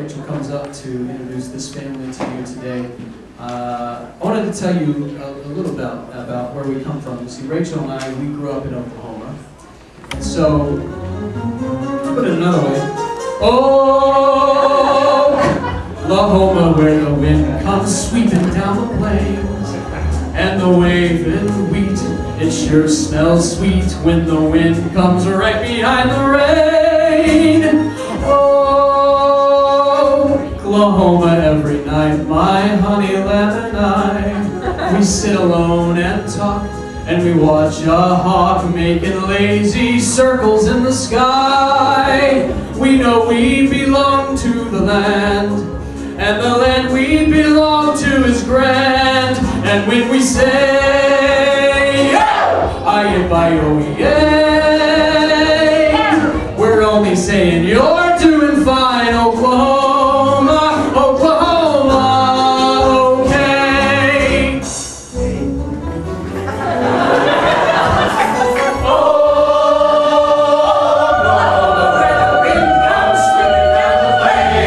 Rachel comes up to introduce this family to you today, I wanted to tell you a little about where we come from. You see, Rachel and I, we grew up in Oklahoma. And so, to put it another way, Oklahoma, where the wind comes sweeping down the plains, and the waving wheat, it sure smells sweet when the wind comes right behind the rain. Oklahoma, every night, my honey lamb and I, we sit alone and talk, and we watch a hawk making lazy circles in the sky. We know we belong to the land, and the land we belong to is grand. And when we say, aye-yi-bi-oh-yay, we're only saying you're doing fine, Oklahoma, Oklahoma, okay.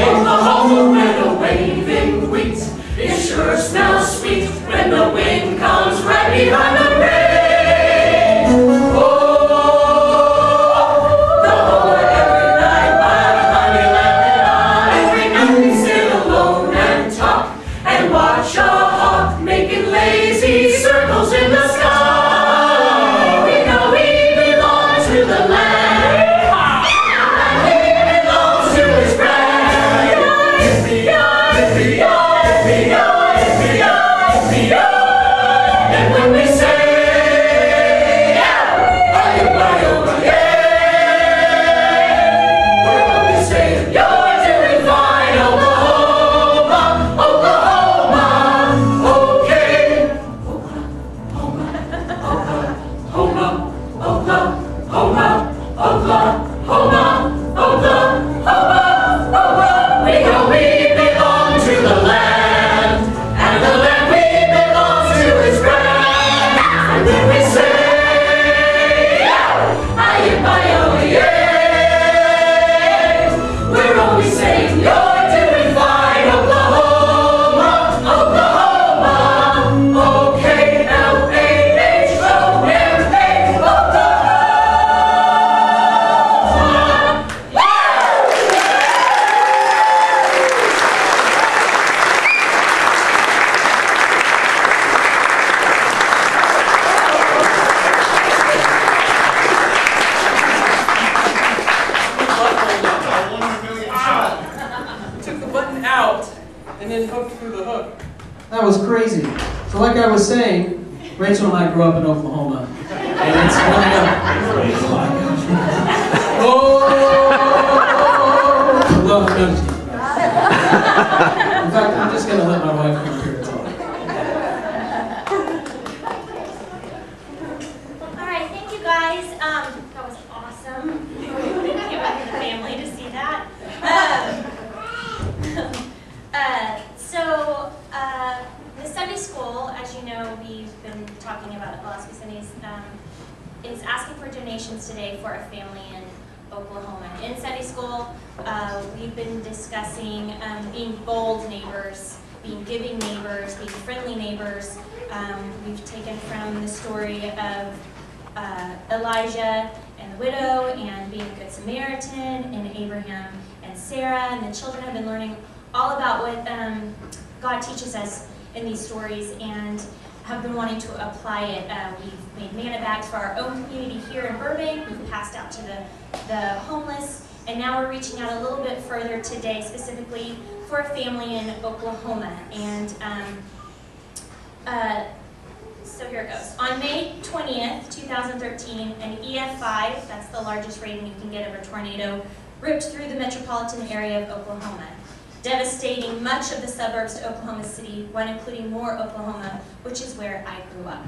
Oklahoma, where the waving wheat, it sure smells sweet when the wind comes right behind the rain. That was crazy. So like I was saying, Rachel and I grew up in Oklahoma. And it's coming up. Oh my gosh. Oh! In fact, I'm just going to let my wife come here and talk. Alright, thank you guys. That was awesome. Came back to the family to see that. The Sunday school, as you know, we've been talking about it the last few Sundays, is asking for donations today for a family in Oklahoma. In Sunday school, we've been discussing being bold neighbors, being giving neighbors, being friendly neighbors. We've taken from the story of Elijah and the widow, and being a good Samaritan, and Abraham and Sarah, and the children have been learning all about what God teaches us in these stories, and have been wanting to apply it. We've made manna bags for our own community here in Burbank. We've passed out to the homeless, and now we're reaching out a little bit further today, specifically for a family in Oklahoma. And so here it goes. On May 20th, 2013, an EF5, that's the largest rating you can get of a tornado, ripped through the metropolitan area of Oklahoma, devastating much of the suburbs to Oklahoma City, one including Moore, Oklahoma, which is where I grew up.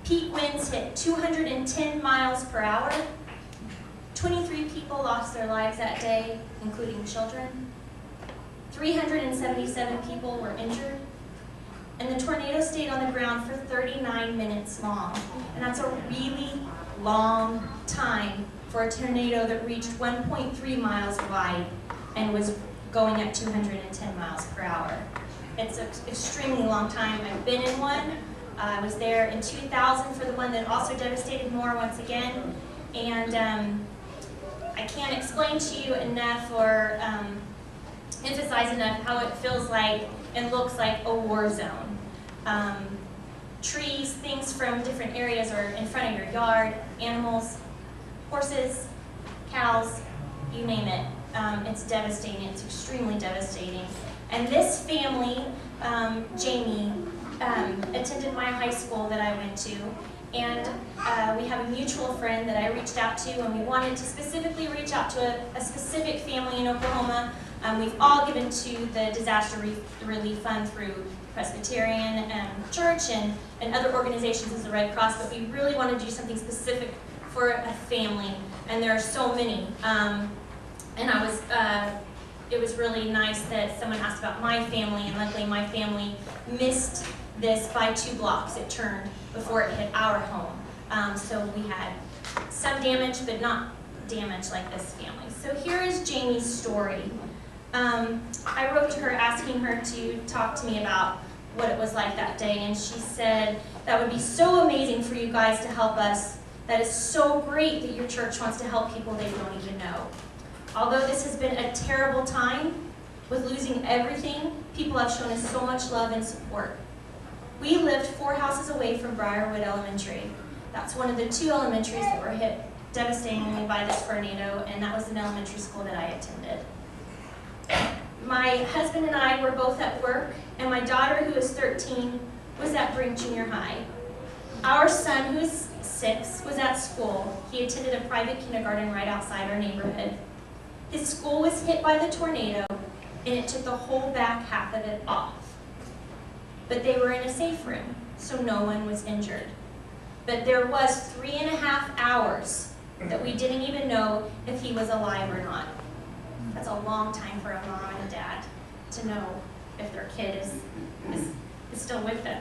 Peak winds hit 210 miles per hour. 23 people lost their lives that day, including children. 377 people were injured. And the tornado stayed on the ground for 39 minutes long. And that's a really long time for a tornado that reached 1.3 miles wide and was going at 210 miles per hour. It's an extremely long time. I've been in one. I was there in 2000 for the one that also devastated Moore once again. And I can't explain to you enough or emphasize enough how it feels like and looks like a war zone. Trees, things from different areas are in front of your yard, animals, horses, cows, you name it. It's devastating. It's extremely devastating. And this family, Jamie, attended my high school that I went to, and we have a mutual friend that I reached out to, and we wanted to specifically reach out to a specific family in Oklahoma. We've all given to the Disaster Relief Fund through Presbyterian Church and other organizations as the Red Cross, but we really want to do something specific for a family, and there are so many. And it was really nice that someone asked about my family, and luckily my family missed this by 2 blocks. It turned before it hit our home. So we had some damage, but not damage like this family. So here is Jamie's story. I wrote to her asking her to talk to me about what it was like that day, and she said, "That would be so amazing for you guys to help us. That is so great that your church wants to help people they don't even know. Although this has been a terrible time, with losing everything, people have shown us so much love and support. We lived 4 houses away from Briarwood Elementary. That's one of the 2 elementaries that were hit devastatingly by this tornado, and that was an elementary school that I attended. My husband and I were both at work, and my daughter, who is 13, was at Brink Junior High. Our son, who is 6, was at school. He attended a private kindergarten right outside our neighborhood. His school was hit by the tornado, and it took the whole back half of it off. But they were in a safe room, so no one was injured. But there was 3.5 hours that we didn't even know if he was alive or not. That's a long time for a mom and a dad to know if their kid is still with them.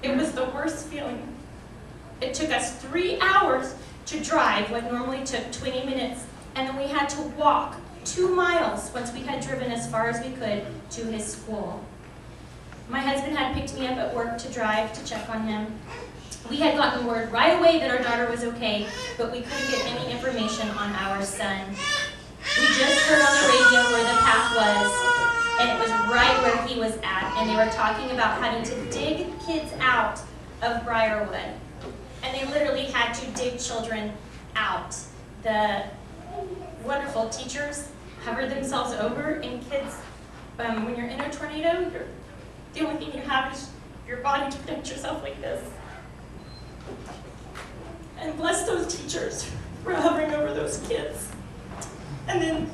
It was the worst feeling. It took us 3 hours to drive what normally took 20 minutes, and then we had to walk 2 miles once we had driven as far as we could to his school. My husband had picked me up at work to drive to check on him. We had gotten word right away that our daughter was okay, but we couldn't get any information on our son. We just heard on the radio where the path was, and it was right where he was at, and they were talking about having to dig kids out of Briarwood. And they literally had to dig children out. The wonderful teachers hovered themselves over, and kids, when you're in a tornado, the only thing you have is your body to protect yourself like this. And bless those teachers for hovering over those kids. And then,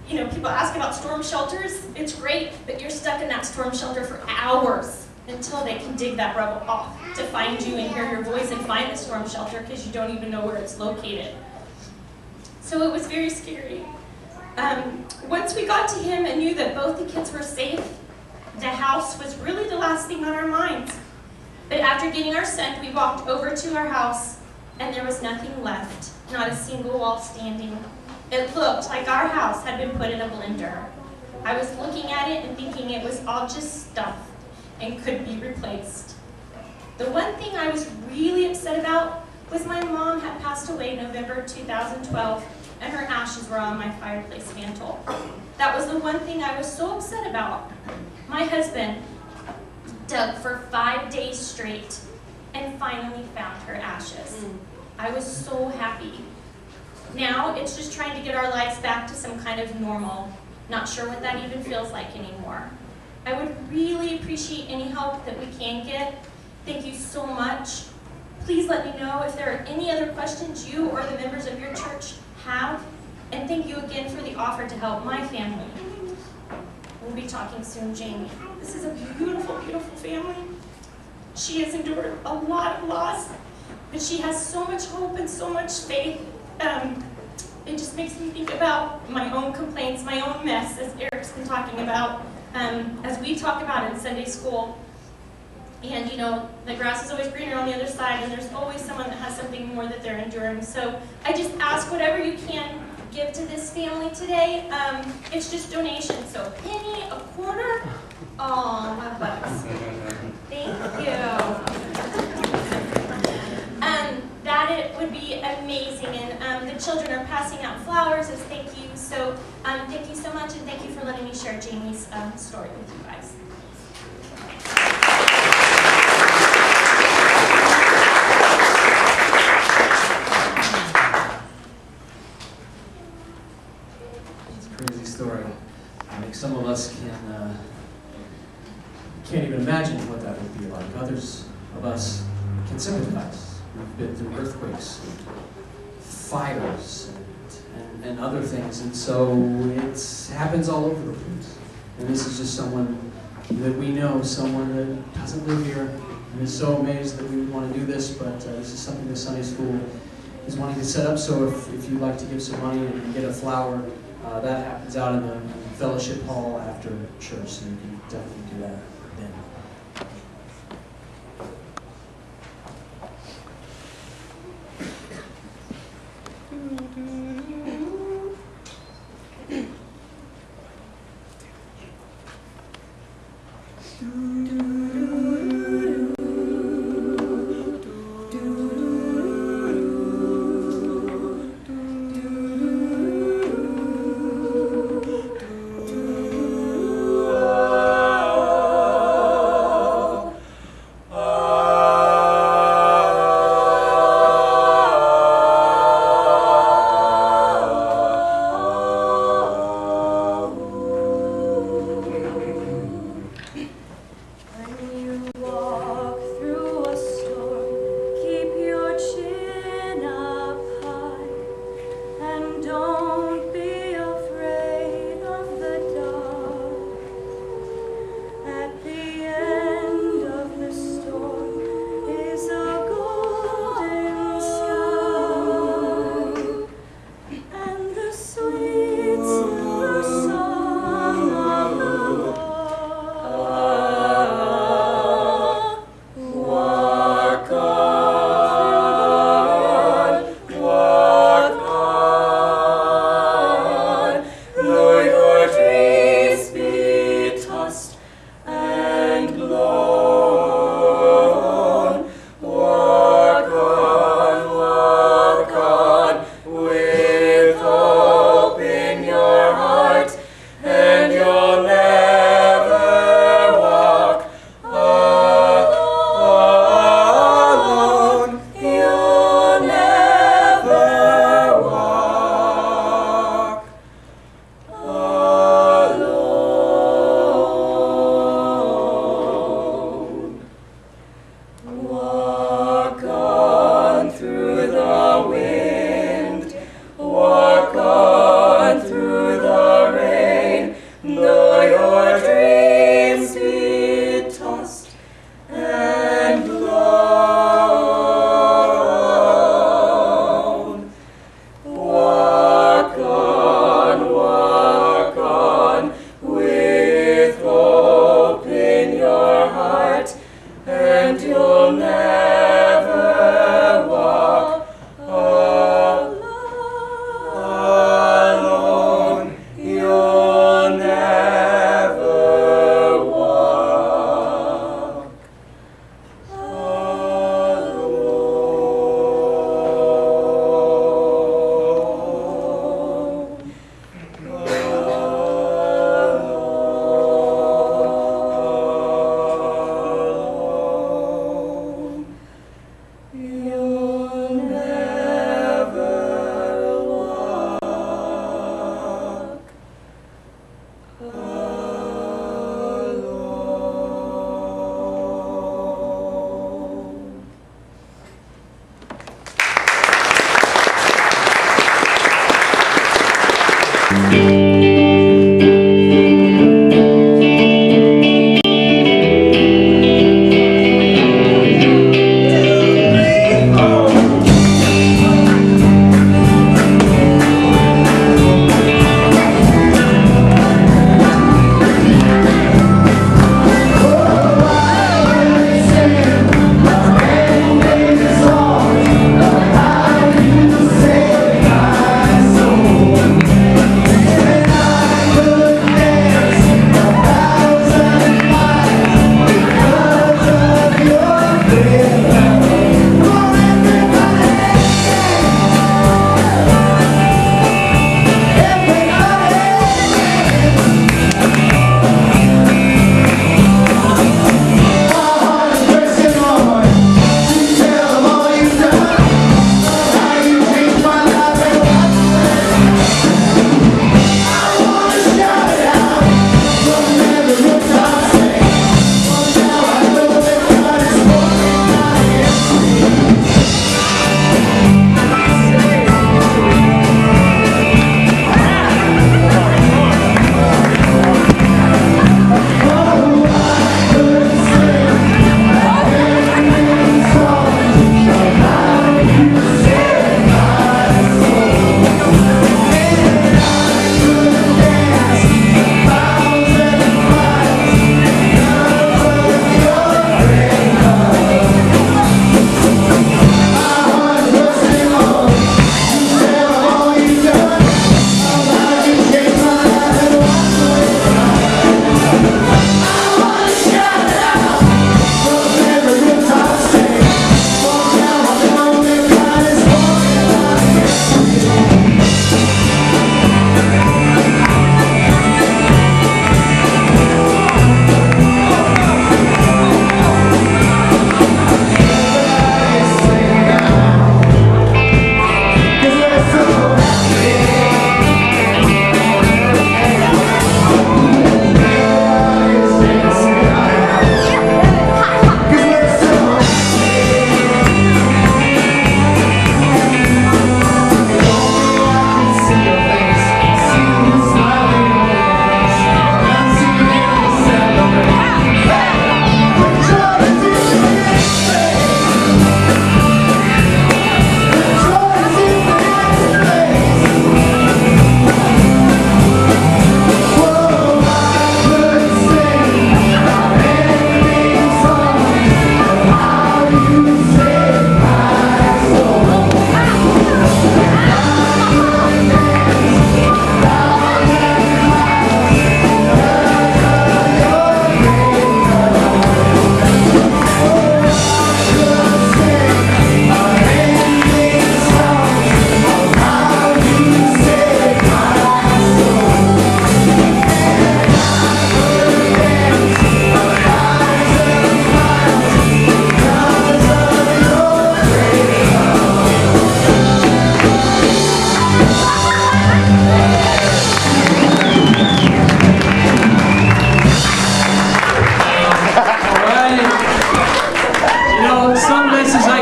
you know, people ask about storm shelters. It's great, but you're stuck in that storm shelter for hours until they can dig that rubble off to find you and hear your voice and find the storm shelter because you don't even know where it's located. So it was very scary. Once we got to him and knew that both the kids were safe, the house was really the last thing on our minds. But after getting our son, we walked over to our house, and there was nothing left, not a single wall standing. It looked like our house had been put in a blender. I was looking at it and thinking it was all just stuff and could be replaced. The one thing I was really upset about was my mom had passed away in November 2012, and her ashes were on my fireplace mantle. That was the one thing I was so upset about. My husband dug for 5 days straight and finally found her ashes. I was so happy. Now it's just trying to get our lives back to some kind of normal. Not sure what that even feels like anymore. I would really appreciate any help that we can get. Thank you so much. Please let me know if there are any other questions you or the members of your church have. And thank you again for the offer to help my family. We'll be talking soon, Jamie. This is a beautiful, beautiful family. She has endured a lot of loss, but she has so much hope and so much faith. It just makes me think about my own complaints, my own mess, as Eric's been talking about, as we talk about in Sunday school. And you know, the grass is always greener on the other side, and there's always someone that has something more that they're enduring. So I just ask whatever you can, give to this family today. It's just donations, so a penny, a quarter. Oh, my bucks. Thank you. That it would be amazing, and the children are passing out flowers as thank you. So thank you so much, and thank you for letting me share Jamie's story with you guys. It's a crazy story. I think some of us can't even imagine what that would be like. Others of us can sympathize. We've been through earthquakes, fires, and other things, and so it happens all over the place. And this is just someone that we know, someone that doesn't live here, and is so amazed that we would want to do this, but this is something the Sunday School is wanting to set up, so if you'd like to give some money and get a flower, that happens out in the fellowship hall after church, so you can definitely do that then.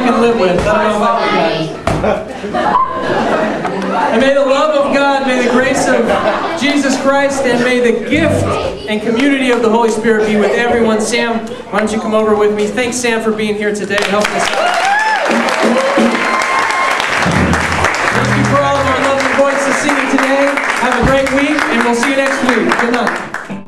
can live with. I don't know about you guys. And may the love of God, may the grace of Jesus Christ, and may the gift and community of the Holy Spirit be with everyone. Sam, why don't you come over with me? Thanks, Sam, for being here today and helping us out.